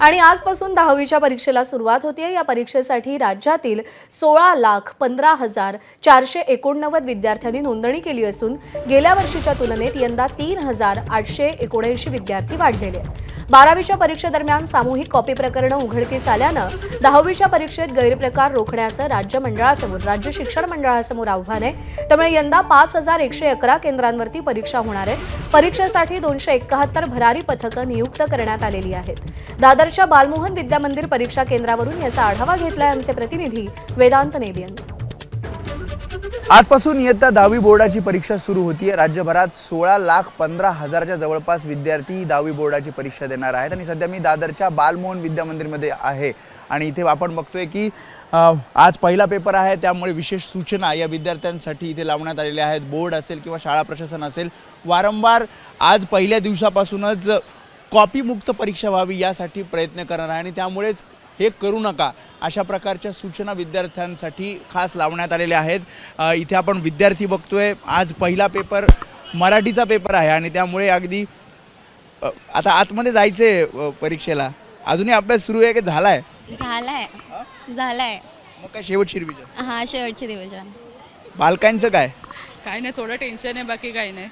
आणि आजपासून 10वीच्या परीक्षेला सुरुवात होते। या परीक्षेसाठी राज्यातील 16,15,489 विद्यार्थ्यांनी नोंदणी केली असून गेल्या वर्षीच्या तुलनेत यंदा 3,879 विद्यार्थी वाढलेले आहेत। 12वीच्या परीक्षेदरम्यान सामूहिक कॉपी प्रकरण उघडकीस आल्यानं 10वीच्या परीक्षेत गैरप्रकार रोखण्याचं राज्य शिक्षण मंडळासमोर आव्हान आहे। त्यामुळे यंदा 5,111 केंद्रांवरती परीक्षा होणार आहे। परीक्षेसाठी 271 भरारी पथकं नियुक्त करण्यात आलेली आहेत। दादरच्या बालमोहन विद्यामंदिर परीक्षा केंद्रावरून याचा आढावा घेतलाय आमचे प्रतिनिधी वेदांत नेबी यांनी। आजपासून इयत्ता 10वी बोर्डाची परीक्षा सुरू होतीये। राज्यभरात 16,15,000च्या जवळपास विद्यार्थी 10वी बोर्डाची परीक्षा देणार आहेत आणि सध्या मी दादरच्या बालमोहन विद्यामंदिरमध्ये आहे आणि इथे आपण बघतोय की आज पहिला पेपर आहे, त्यामुळे विशेष सूचना या विद्यार्थ्यांसाठी इथे लावण्यात आलेल्या आहेत। बोर्ड असेल किंवा शाळा प्रशासन असेल वारंवार आज पहिल्या दिवसापासूनच कॉपी मुक्त परीक्षा व्हावी यासाठी प्रयत्न करणार आहे आणि त्यामुळेच हे करू नका अशा प्रकारच्या सूचना विद्यार्थ्यांसाठी खास लावण्यात आलेल्या आहेत। इथे आपण विद्यार्थी बघतोय। आज पहिला पेपर मराठीचा पेपर आहे आणि त्यामुळे अगदी आता आतमध्ये जायचे परीक्षेला। अजूनही अभ्यास सुरू आहे की झालाय? झालाय। मग काय शेवटची रिव्हिजन? हां, शेवटची रिव्हिजन। बालकांचं काय नाही, थोडं टेन्शन आहे, बाकी काही नाही।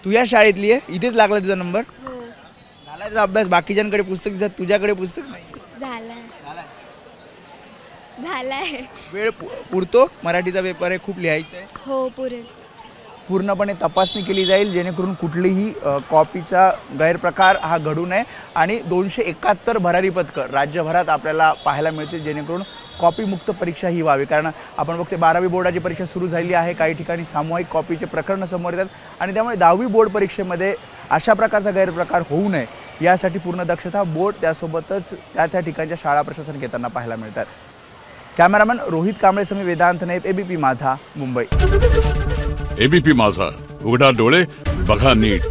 तू या शाळेतली आहे? इथेच लागला तुझा नंबर? झालाय तुझा अभ्यास? बाकीच्यांकडे पुस्तक दिसत, तुझ्याकडे पुस्तक नाही। झालाय। वेळ पुरतो? मराठीचा पेपर आहे, खूप लिहायचं आहे। हो, पुरेल। पूर्णपणे तपासणी केली जाईल जेणेकरून कुठलीही कॉपीचा गैरप्रकार हा घडू नये आणि 271 भरारी पथकं राज्यभरात आपल्याला पाहायला मिळतील जेणेकरून कॉपी मुक्त परीक्षा ही व्हावी। कारण आपण बघते 12वी बोर्डाची परीक्षा सुरू झाली आहे, काही ठिकाणी सामूहिक कॉपीचे प्रकरण समोर येतात आणि त्यामुळे 10वी बोर्ड परीक्षेमध्ये अशा प्रकारचा गैरप्रकार होऊ नये यासाठी पूर्ण दक्षता बोर्ड त्यासोबतच त्या ठिकाणच्या शाळा प्रशासन घेताना पाहायला मिळतात। कॅमेरामन रोहित कांबळेसह वेदांत नेब, एबीपी माझा, मुंबई। एबीपी माझा, उघडा डोळे बघा नीट।